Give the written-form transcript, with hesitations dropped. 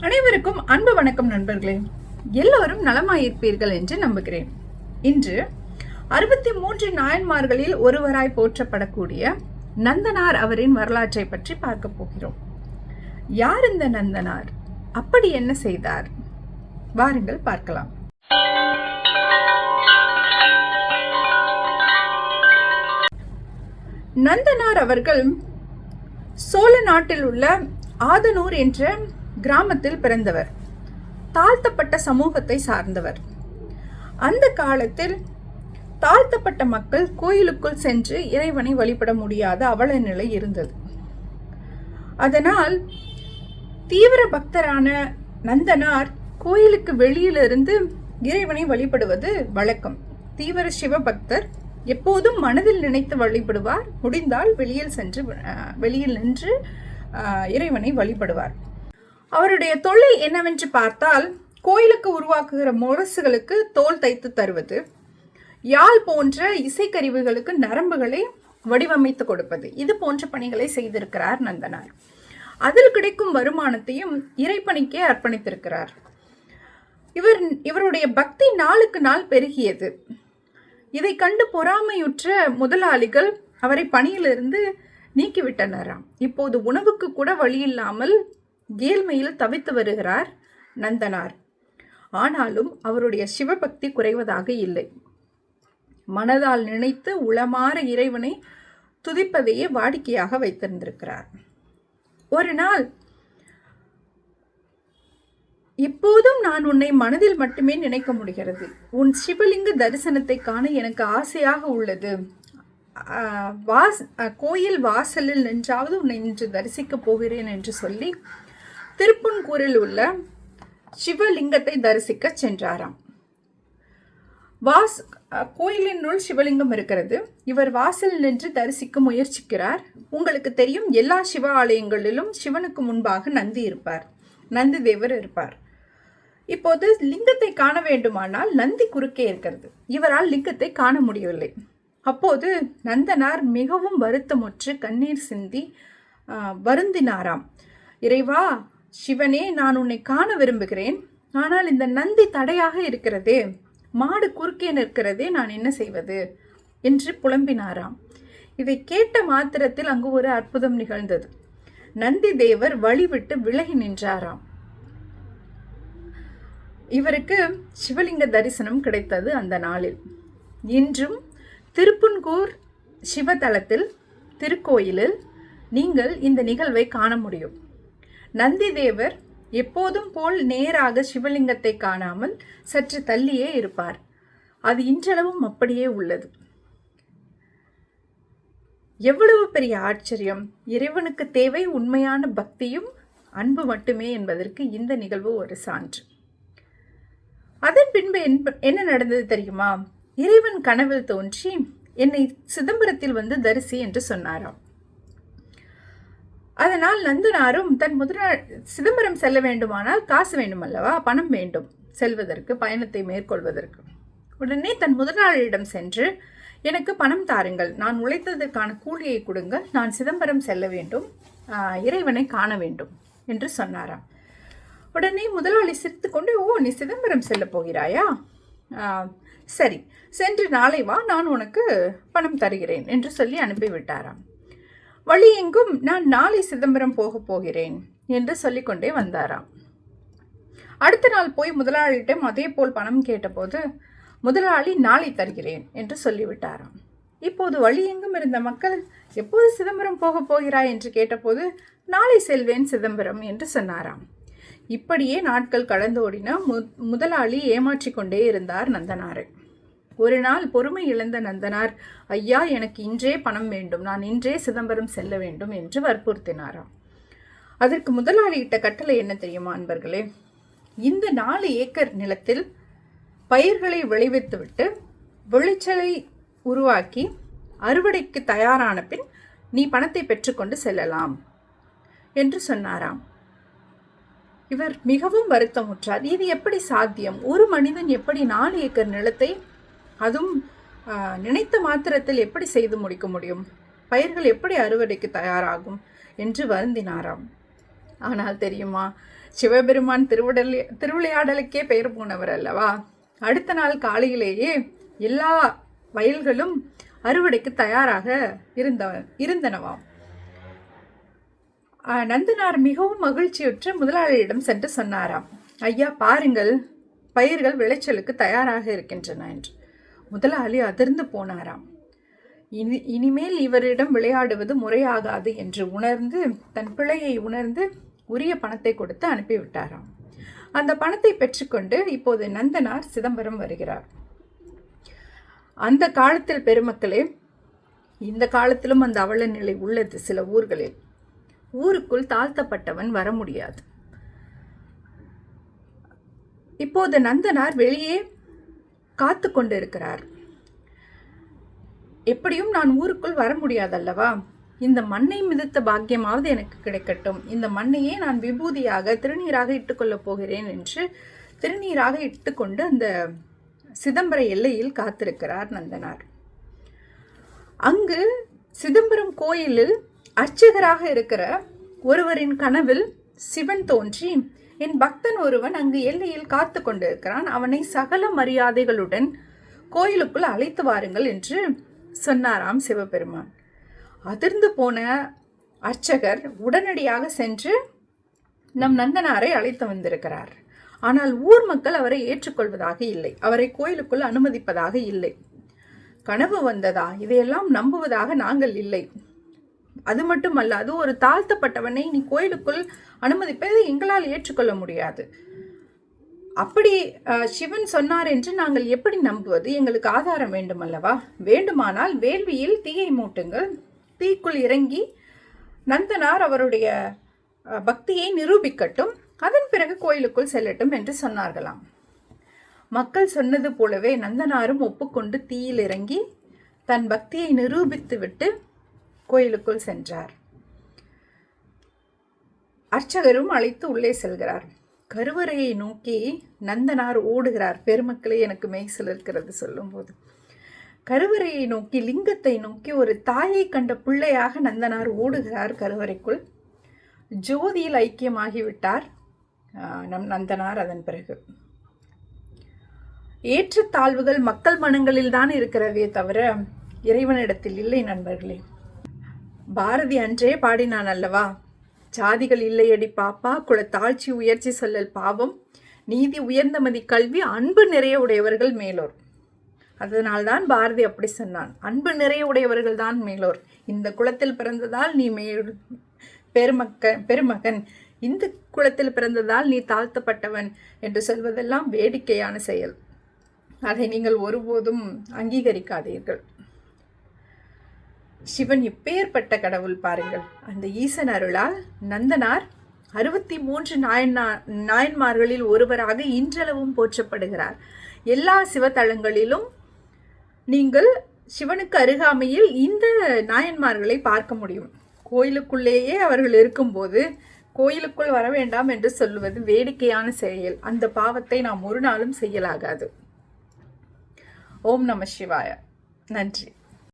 அனைவருக்கும் அன்பு வணக்கம் நண்பர்களே. எல்லோரும் நலமாயிருப்பீர்கள் என்று நம்புகிறேன். இன்று 63 நாயன்மார்களில் ஒருவராய் போற்றப்படக்கூடிய நந்தனார் அவரின் வரலாற்றை பற்றி பார்க்க போகிறோம். யார் இந்த நந்தனார்? அப்படி என்ன செய்தார்? வாருங்கள் பார்க்கலாம். நந்தனார் அவர்கள் சோழ நாட்டில் உள்ள ஆதனூர் என்ற கிராமத்தில் பிறந்தவர். தாழ்த்தப்பட்ட சமூகத்தை சார்ந்தவர். அந்த காலத்தில் தாழ்த்தப்பட்ட மக்கள் கோயிலுக்குள் சென்று இறைவனை வழிபட முடியாத அவல நிலை இருந்தது. அதனால் தீவிர பக்தரான நந்தனார் கோயிலுக்கு வெளியிலிருந்து இறைவனை வழிபடுவது வழக்கம். தீவிர சிவபக்தர் எப்போதும் மனதில் நினைத்து வழிபடுவார். முடிந்தால் வெளியில் நின்று இறைவனை வழிபடுவார். அவருடைய தொழில் என்னவென்று பார்த்தால், கோயிலுக்கு உருவாக்குகிற முரசுகளுக்கு தோல் தைத்து தருவது, யாழ் போன்ற இசைக்கருவிகளுக்கு நரம்புகளை வடிவமைத்து கொடுப்பது, இது போன்ற பணிகளை செய்திருக்கிறார் நந்தனார். அதில் கிடைக்கும் வருமானத்தையும் இறைப்பணிக்கே அர்ப்பணித்திருக்கிறார். இவருடைய பக்தி நாளுக்கு நாள் பெருகியது. இதை கண்டு பொறாமையுற்ற முதலாளிகள் அவரை பணியிலிருந்து நீக்கிவிட்டனராம். இப்போது உணவுக்கு கூட வழி இல்லாமல் ஏழ்மையில் தவித்து வருகிறார் நந்தனார். ஆனாலும் அவருடைய சிவபக்தி குறைவதாக இல்லை. மனதால் நினைத்து உளமாற இறைவனை துதிப்பதையே வாடிக்கையாக வைத்திருந்திருக்கிறார். ஒரு நாள், இப்போதும் நான் உன்னை மனதில் மட்டுமே நினைக்க முடிகிறது. உன் சிவலிங்க தரிசனத்தை காண எனக்கு ஆசையாக உள்ளது. கோயில் வாசலில் நின்றாவது உன்னை இன்று தரிசிக்கப் போகிறேன் என்று சொல்லி திருப்புன்கூரில் உள்ள சிவலிங்கத்தை தரிசிக்க சென்றாராம். கோயிலினுள் சிவலிங்கம் இருக்கிறது. இவர் வாசல் நின்று தரிசிக்க முயற்சிக்கிறார். உங்களுக்கு தெரியும், எல்லா சிவ ஆலயங்களிலும் சிவனுக்கு முன்பாக நந்தி இருப்பார், நந்தி தேவர் இருப்பார். இப்போது லிங்கத்தை காண வேண்டுமானால் நந்தி குறுக்கே இருக்கிறது. இவரால் லிங்கத்தை காண முடியவில்லை. அப்போது நந்தனார் மிகவும் வருத்தமுற்று கண்ணீர் சிந்தி வருந்தினாராம். இறைவா, சிவனே, நான் உன்னை காண விரும்புகிறேன். ஆனால் இந்த நந்தி தடையாக இருக்கிறதே, மாடு குறுக்கே நிற்கிறதே, நான் என்ன செய்வது என்று புலம்பினாராம். இதை கேட்ட மாத்திரத்தில் அங்கு ஒரு அற்புதம் நிகழ்ந்தது. நந்தி தேவர் வழிவிட்டு விலகி நின்றாராம். இவருக்கு சிவலிங்க தரிசனம் கிடைத்தது அந்த நாளில். இன்றும் திருப்புன்கூர் சிவதலத்தில் திருக்கோயிலில் நீங்கள் இந்த நிகழ்வை காண முடியும். நந்தி தேவர் எப்போதும் போல் நேராக சிவலிங்கத்தை காணாமல் சற்று தள்ளியே இருப்பார். அது இன்றளவும் அப்படியே உள்ளது. எவ்வளவு பெரிய ஆச்சரியம்! இறைவனுக்கு தேவை உண்மையான பக்தியும் அன்பு மட்டுமே என்பதற்கு இந்த நிகழ்வு ஒரு சான்று. அதன் பின்பு என்ன நடந்தது தெரியுமா? இறைவன் கனவில் தோன்றி என்னை சிதம்பரத்தில் வந்து தரிசி என்று சொன்னாராம். அதனால் நந்தனாரும் தன் சிதம்பரம் செல்ல வேண்டுமானால் காசு வேண்டும் அல்லவா, பணம் வேண்டும் செல்வதற்கு, பயணத்தை மேற்கொள்வதற்கு. உடனே தன் முதலாளியிடம் சென்று, எனக்கு பணம் தாருங்கள், நான் உழைத்ததற்கான கூலியை கொடுங்கள், நான் சிதம்பரம் செல்ல வேண்டும், இறைவனை காண வேண்டும் என்று சொன்னாராம். உடனே முதலாளி சிரித்து கொண்டு, ஓ, நீ சிதம்பரம் செல்ல போகிறாயா? சரி, சென்று நாளை வா, நான் உனக்கு பணம் தருகிறேன் என்று சொல்லி அனுப்பிவிட்டாராம். வழி எங்கும் நான் நாளை சிதம்பரம் போக போகிறேன் என்று சொல்லிக்கொண்டே வந்தாராம். அடுத்த நாள் போய் முதலாளியிடம் அதே போல் பணம் கேட்டபோது முதலாளி நாளை தருகிறேன் என்று சொல்லிவிட்டாராம். இப்போது வழி எங்கும் இருந்த மக்கள், எப்போது சிதம்பரம் போக போகிறாய் என்று கேட்டபோது நாளை செல்வேன் சிதம்பரம் என்று சொன்னாராம். இப்படியே நாட்கள் கடந்தோடின. முதலாளி ஏமாற்றி கொண்டே இருந்தார் நந்தனாரை. ஒரு நாள் பொறுமை இழந்த நந்தனார், ஐயா, எனக்கு இன்றே பணம் வேண்டும், நான் இன்றே சிதம்பரம் செல்ல வேண்டும் என்று வற்புறுத்தினாராம். அதற்கு முதலாளியிட்ட கட்டளை என்ன தெரியுமா அன்பர்களே? இந்த 4 ஏக்கர் நிலத்தில் பயிர்களை விளைவித்துவிட்டு விளைச்சலை உருவாக்கி அறுவடைக்கு தயாரான பின் நீ பணத்தை பெற்றுக்கொண்டு செல்லலாம் என்று சொன்னாராம். இவர் மிகவும் வருத்தமுற்றார். இது எப்படி சாத்தியம்? ஒரு மனிதன் எப்படி 4 ஏக்கர் நிலத்தை, அதுவும் நினைத்த மாத்திரத்தில் எப்படி செய்து முடிக்க முடியும்? பயிர்கள் எப்படி அறுவடைக்கு தயாராகும் என்று வருந்தினாராம். ஆனால் தெரியுமா, சிவபெருமான் திருவிளையாடலுக்கே பெயர் போனவர் அல்லவா? அடுத்த நாள் காலையிலேயே எல்லா வயல்களும் அறுவடைக்கு தயாராக இருந்தனவாம். நந்தனார் மிகவும் மகிழ்ச்சியுற்று முதலாளியிடம் சென்று சொன்னாராம், ஐயா பாருங்கள், பயிர்கள் விளைச்சலுக்கு தயாராக இருக்கின்றன என்று. முதலாளி அதிர்ந்து போனாராம். இனிமேல் இவரிடம் விளையாடுவது முறையாகாது என்று உணர்ந்து, தன் பிழையை உணர்ந்து உரிய பணத்தை கொடுத்து அனுப்பிவிட்டாராம். அந்த பணத்தை பெற்றுக்கொண்டு இப்போது நந்தனார் சிதம்பரம் வருகிறார். அந்த காலத்தில் பெருமக்களே, இந்த காலத்திலும் அந்த அவல நிலை உள்ளது. சில ஊர்களில் ஊருக்குள் தாழ்த்தப்பட்டவன் வர முடியாது. இப்போது நந்தனார் வெளியே காத்து கொண்டு இருக்கிறார். எப்படியும் நான் ஊருக்குள் வர முடியாதல்லவா? இந்த மண்ணை மிதித்த பாக்கியமாவது எனக்கு கிடைக்கட்டும். இந்த மண்ணையே நான் விபூதியாக திருநீராக இட்டுக்கொள்ளப் போகிறேன் என்று திருநீராக இட்டுக்கொண்டு அந்த சிதம்பர எல்லையில் காத்திருக்கிறார் நந்தனார். அங்கு சிதம்பரம் கோயிலில் அர்ச்சகராக இருக்கிற ஒருவரின் கனவில் சிவன் தோன்றி, என் பக்தன் ஒருவன் அங்கு எல்லையில் காத்து கொண்டிருக்கிறான், அவனை சகல மரியாதைகளுடன் கோயிலுக்குள் அழைத்து வாருங்கள் என்று சொன்னாராம் சிவபெருமான். அதிர்ந்து போன அர்ச்சகர் உடனடியாக சென்று நம் நந்தனாரை அழைத்து வந்திருக்கிறார். ஆனால் ஊர் மக்கள் அவரை ஏற்றுக்கொள்வதாக இல்லை, அவரை கோயிலுக்குள் அனுமதிப்பதாக இல்லை. கனவு வந்ததா? இதையெல்லாம் நம்புவதாக நாங்கள் இல்லை. அது மட்டுமல்ல, அது ஒரு தாழ்த்தப்பட்டவனை நீ கோயிலுக்குள் அனுமதிப்பதை எங்களால் ஏற்றுக்கொள்ள முடியாது. அப்படி சிவன் சொன்னார் என்று நாங்கள் எப்படி நம்புவது? எங்களுக்கு ஆதாரம் வேண்டும் அல்லவா? வேண்டுமானால் வேள்வியில் தீயை மூட்டுங்கள், தீக்குள் இறங்கி நந்தனார் அவருடைய பக்தியை நிரூபிக்கட்டும், அதன் பிறகு கோயிலுக்குள் செல்லட்டும் என்று சொன்னார்களாம். மக்கள் சொன்னது போலவே நந்தனாரும் ஒப்புக்கொண்டு தீயில் இறங்கி தன் பக்தியை நிரூபித்து விட்டு கோயிலுக்குள் சென்றார். அர்ச்சகரும் அழைத்து உள்ளே செல்கிறார். கருவறையை நோக்கி நந்தனார் ஓடுகிறார். பெருமக்களே, எனக்கு மெய்சில் இருக்கிறது சொல்லும் போது. கருவறையை நோக்கி, லிங்கத்தை நோக்கி ஒரு தாயை கண்ட பிள்ளையாக நந்தனார் ஓடுகிறார் கருவறைக்குள். ஜோதியில் ஐக்கியமாகிவிட்டார் நம் நந்தனார். அதன் பிறகு ஏற்றத்தாழ்வுகள் மக்கள் மனங்களில் தான் இருக்கிறதே தவிர இறைவனிடத்தில் இல்லை நண்பர்களே. பாரதி அன்றே பாடினான் அல்லவா, ஜாதிகள் இல்லையடி பாப்பா, குல தாழ்ச்சி உயர்ச்சி சொல்லல் பாவம், நீதி உயர்ந்தமதி கல்வி, அன்பு நிறைய உடையவர்கள் மேலோர். அதனால்தான் பாரதி அப்படி சொன்னான், அன்பு நிறைய உடையவர்கள் தான் மேலோர். இந்த குலத்தில் பிறந்ததால் நீ பெருமகன், இந்த குலத்தில் பிறந்ததால் நீ தாழ்த்தப்பட்டவன் என்று சொல்வதெல்லாம் வேடிக்கையான செயல். அதை நீங்கள் ஒருபோதும் அங்கீகரிக்காதீர்கள். சிவன் இப்பேற்பட்ட கடவுள் பாருங்கள். அந்த ஈசன் அருளால் நந்தனார் 63 நாயன்மார்களில் ஒருவராக இன்றளவும் போற்றப்படுகிறார். எல்லா சிவத்தலங்களிலும் நீங்கள் சிவனுக்கு அருகாமையில் இந்த நாயன்மார்களை பார்க்க முடியும். கோயிலுக்குள்ளேயே அவர்கள் இருக்கும்போது கோயிலுக்குள் வர வேண்டாம் என்று சொல்லுவது வேடிக்கையான செயல். அந்த பாவத்தை நாம் ஒரு நாளும் செய்யலாகாது. ஓம் நம சிவாய. நன்றி.